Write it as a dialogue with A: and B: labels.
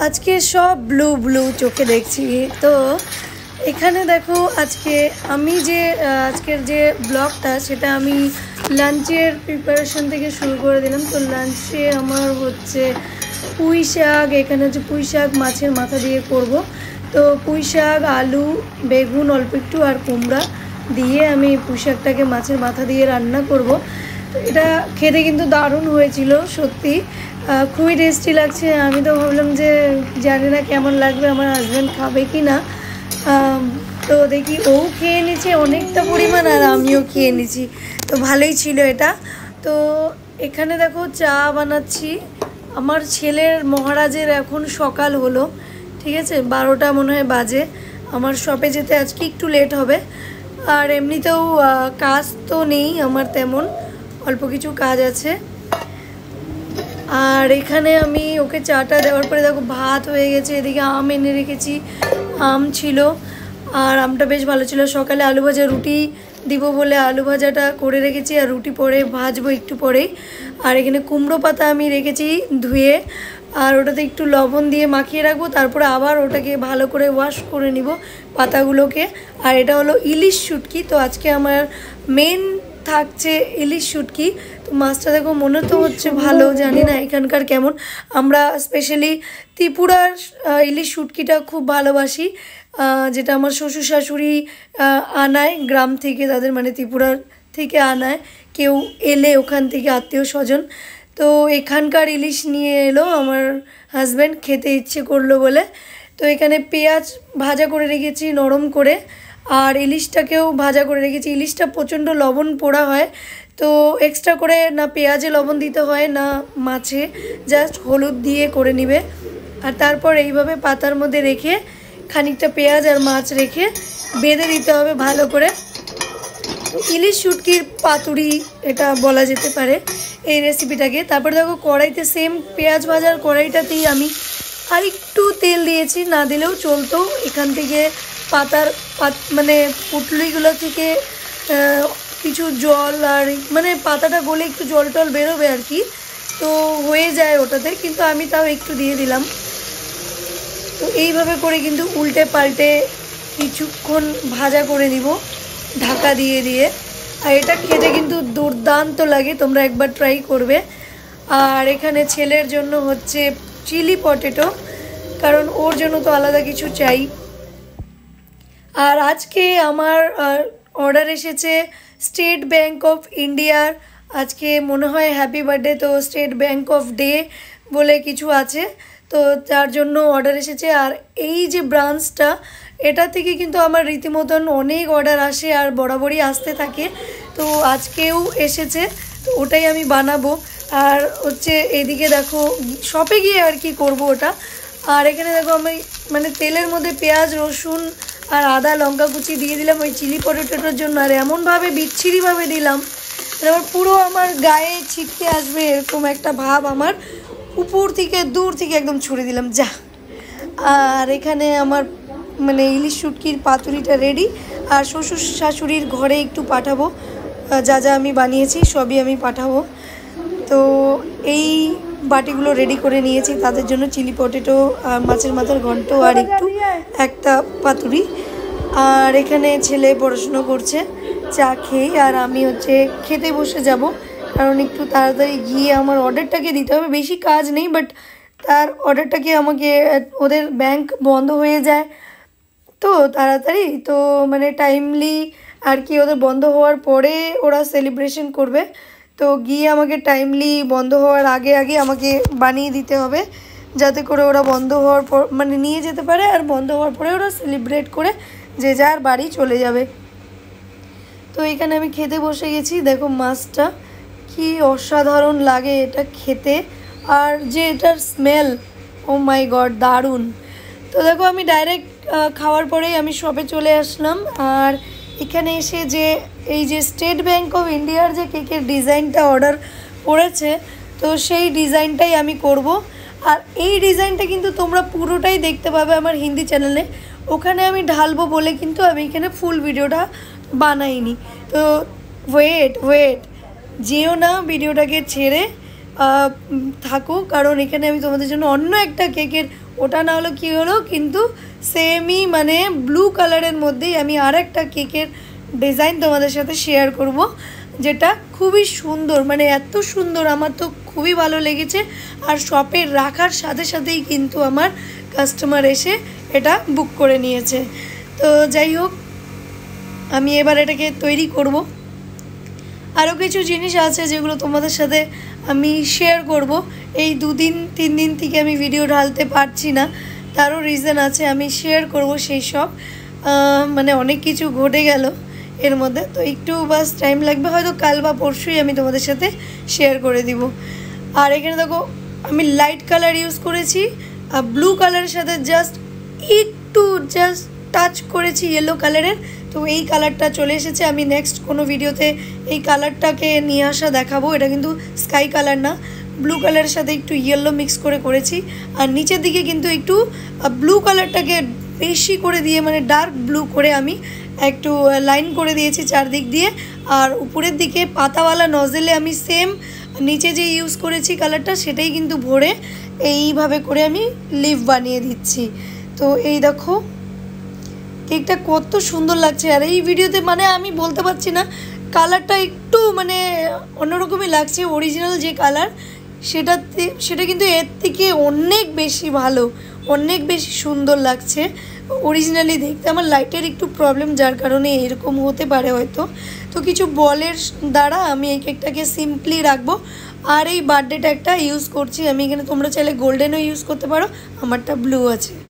A: আজকে সব blue blue চোখে দেখছি। তো এখানে দেখো আজকে আমি যে আজকের যে ব্লগটা সেটা আমি লাঞ্চের প্রিপারেশন থেকে শুরু করে দিলাম। তো লাঞ্চে আমার হচ্ছে পুঁই শাক, এখানে হচ্ছে পুঁই শাক মাছের মাথা দিয়ে করব। তো পুঁই শাক, আলু, বেগুন অল্প একটু আর কুমড়া দিয়ে আমি পুঁই শাকটাকে মাছের মাথা দিয়ে রান্না করব। তো এটা খেতে কিন্তু দারুণ হয়েছিল সত্যি, খুবই টেস্টি লাগছে। আমি তো ভাবলাম যে জানি না কেমন লাগবে, আমার হাজব্যান্ড খাবে কি না। তো দেখি ও খেয়ে নিচ্ছে অনেকটা পরিমাণ আর আমিও খেয়ে নিচ্ছি, তো ভালোই ছিল এটা। তো এখানে দেখো চা বানাচ্ছি। আমার ছেলের মহারাজের এখন সকাল হলো, ঠিক আছে, 12টা মনে হয় বাজে। আমার শপে যেতে আজকে একটু লেট হবে। আর এমনিতেও কাজ তো নেই আমার তেমন, অল্প কিছু কাজ আছে। আর এখানে আমি ওকে চাটা দেওয়ার পরে দেখো ভাত হয়ে গেছে। এদিকে আম এনে রেখেছি, আম ছিল আর আমটা বেশ ভালো ছিল। সকালে আলু ভাজা রুটি দিব বলে আলু ভাজাটা করে রেখেছি, আর রুটি পরে ভাজবো একটু পরেই। আর এখানে কুমড়ো পাতা আমি রেখেছি ধুয়ে, আর ওটাতে একটু লবণ দিয়ে মাখিয়ে রাখবো, তারপরে আবার ওটাকে ভালো করে ওয়াশ করে নিব পাতাগুলোকে। আর এটা হলো ইলিশ শুটকি। তো আজকে আমার মেন থাকছে ইলিশ শুটকি। তো মাছটা দেখো মনে তো হচ্ছে ভালো, জানি না এখানকার কেমন। আমরা স্পেশালি ত্রিপুরার ইলিশ শুটকিটা খুব ভালোবাসি, যেটা আমার শ্বশুর শাশুড়ি আনায় গ্রাম থেকে, তাদের মানে ত্রিপুরার থেকে আনায় কেউ এলে ওখান থেকে আত্মীয় স্বজন। তো এখানকার ইলিশ নিয়ে এলো আমার হাজব্যান্ড, খেতে ইচ্ছে করলো বলে। তো এখানে পেঁয়াজ ভাজা করে রেখেছি নরম করে, আর ইলিশটাকেও ভাজা করে রেখেছি। ইলিশটা প্রচণ্ড লবণ পোড়া হয়, তো এক্সট্রা করে না পেঁয়াজে লবণ দিতে হয় না মাছে, জাস্ট হলুদ দিয়ে করে নিবে। আর তারপর এইভাবে পাতার মধ্যে রেখে খানিকটা পেঁয়াজ আর মাছ রেখে বেঁধে দিতে হবে ভালো করে। ইলিশ শুটকির পাতুরি এটা বলা যেতে পারে এই রেসিপিটাকে। তারপর দেখো কড়াইতে সেম পেঁয়াজ ভাজার কড়াইটাতেই আমি আর একটু তেল দিয়েছি, না দিলেও চলতো। এখান থেকে পাতার মানে পুটলিগুলো থেকে কিছু জল আর মানে পাতাটা গলে একটু জল টল বেরোবে আর কি, তো হয়ে যায় ওটাতে, কিন্তু আমি তাও একটু দিয়ে দিলাম। তো এইভাবে করে কিন্তু উল্টে পাল্টে কিছুক্ষণ ভাজা করে নিব ঢাকা দিয়ে দিয়ে। আর এটা খেতে কিন্তু দুর্দান্ত লাগে, তোমরা একবার ট্রাই করবে। আর এখানে ছেলের জন্য হচ্ছে চিলি পটেটো, কারণ ওর জন্য তো আলাদা কিছু চাই। আর আজকে আমার অর্ডার এসেছে স্টেট ব্যাঙ্ক অফ ইন্ডিয়ার। আজকে মনে হয় হ্যাপি বার্থডে, তো স্টেট ব্যাঙ্ক অফ ডে বলে কিছু আছে, তো তার জন্য অর্ডার এসেছে। আর এই যে ব্রাঞ্চটা, এটা থেকে কিন্তু আমার রীতিমতন অনেক অর্ডার আসে আর বরাবরই আসতে থাকে। তো আজকেও এসেছে, তো ওটাই আমি বানাবো। আর হচ্ছে এদিকে দেখো শপে গিয়ে আর কি করব ওটা। আর এখানে দেখো আমি মানে তেলের মধ্যে পেঁয়াজ, রসুন আর আদা লঙ্কা কুচি দিয়ে দিলাম ওই চিলি পটেটোটার জন্য। আর এমনভাবে বিচ্ছিরিভাবে দিলাম আমার পুরো আমার গায়ে ছিটকে আসবে এরকম একটা ভাব, আমার উপর থেকে দূর থেকে একদম ছুড়ে দিলাম যা। আর এখানে আমার মানে ইলিশ শুটকির পাতুরিটা রেডি। আর শ্বশুর শাশুড়ির ঘরে একটু পাঠাবো, যা যা আমি বানিয়েছি সবই আমি পাঠাবো। তো এই বাটিগুলো রেডি করে নিয়েছি তাদের জন্য, চিলি পটেটো, মাছের মাথার ঘন্ট আর একটু একটা পাতুরি। আর এখানে ছেলে পড়াশুনো করছে চা খেয়ে, আর আমি হচ্ছে খেতে বসে যাব, কারণ একটু তাড়াতাড়ি গিয়ে আমার অর্ডারটাকে দিতে হবে। বেশি কাজ নেই, বাট তার অর্ডারটাকে আমাকে, ওদের ব্যাংক বন্ধ হয়ে যায় তো তাড়াতাড়ি, তো মানে টাইমলি আর কি ওদের বন্ধ হওয়ার পরে ওরা সেলিব্রেশন করবে। তো গিয়ে আমাকে টাইমলি বন্ধ হওয়ার আগে আগে আমাকে বানিয়ে দিতে হবে, যাতে করে ওরা বন্ধ হওয়ার পর মানে নিয়ে যেতে পারে, আর বন্ধ হওয়ার পরে ওরা সেলিব্রেট করে যে যার বাড়ি চলে যাবে। তো এখানে আমি খেতে বসে গেছি। দেখো মাছটা কি অসাধারণ লাগে এটা খেতে, আর যে এটার স্মেল, ও মাই গড দারুণ। তো দেখো আমি ডাইরেক্ট খাওয়ার পরেই আমি শপে চলে আসলাম। আর এখানে এসে যে এই যে স্টেট ব্যাঙ্ক অফ ইন্ডিয়ার যে কেকের ডিজাইনটা অর্ডার পড়েছে, তো সেই ডিজাইনটাই আমি করব। আর এই ডিজাইনটা কিন্তু তোমরা পুরোটাই দেখতে পাবে আমার হিন্দি চ্যানেলে, ওখানে আমি ঢালবো বলে কিন্তু আমি এখানে ফুল ভিডিওটা বানাইনি। তো ওয়েট যেও না, ভিডিওটাকে ছেড়ে থাকো, কারণ এখানে আমি তোমাদের জন্য অন্য একটা কেকের ওটা না হলো কী হলো, কিন্তু সেমই মানে ব্লু কালারের মধ্যেই আমি আর একটা কেকের ডিজাইন তোমাদের সাথে শেয়ার করব, যেটা খুবই সুন্দর, মানে এত সুন্দর, আমার তো খুবই ভালো লেগেছে। আর শপে রাখার সাথে সাথেই কিন্তু আমার কাস্টমার এসে এটা বুক করে নিয়েছে। তো যাই হোক, আমি এবার এটাকে তৈরি করব। আরও কিছু জিনিস আছে যেগুলো তোমাদের সাথে আমি শেয়ার করব। এই 2-3 দিন থেকে আমি ভিডিও ঢালতে পারছি না, তারও রিজন আছে, আমি শেয়ার করব সেই সব। মানে অনেক কিছু ঘটে গেল এর মধ্যে, তো একটু বাস টাইম লাগবে, হয়তো কাল বা পরশুই আমি তোমাদের সাথে শেয়ার করে দিব। আর এখানে দেখো আমি লাইট কালার ইউজ করেছি, আর ব্লু কালারের সাথে একটু টাচ করেছি ইয়েলো কালারের। তো এই কালারটা চলে এসেছে, আমি নেক্সট কোনো ভিডিওতে এই কালারটাকে নিয়ে আসা দেখাবো। এটা কিন্তু স্কাই কালার না, ব্লু কালারের সাথে একটু ইয়েলো মিক্স করেছি। আর নিচের দিকে কিন্তু একটু ব্লু কালারটাকে বেশি করে দিয়ে, মানে ডার্ক ব্লু করে আমি একটু লাইন করে দিয়েছি চারদিক দিয়ে। আর উপরের দিকে পাতাওয়ালা নজেলে আমি সেম নিচে যে ইউজ করেছি কালারটা, সেটাই কিন্তু ভরে এইভাবে করে আমি লিভ বানিয়ে দিচ্ছি। তো এই দেখো কেকটা কত সুন্দর লাগছে। আর এই ভিডিওতে মানে আমি বলতে পারছি না, কালারটা একটু মানে অন্যরকমই লাগছে। অরিজিনাল যে কালার সেটা কিন্তু এর থেকে অনেক বেশি ভালো, অনেক বেশি সুন্দর লাগছে অরিজিনালি দেখতে। আমার লাইটের একটু প্রবলেম, যার কারণে এরকম হতে পারে হয়তো। তো কিছু বলের দ্বারা আমি এই কেকটাকে সিম্পলি রাখবো। আর এই বার্থডে ট্যাগটা ইউজ করছি আমি এখানে, তোমরা চাইলে গোল্ডেনও ইউজ করতে পারো, আমারটা ব্লু আছে।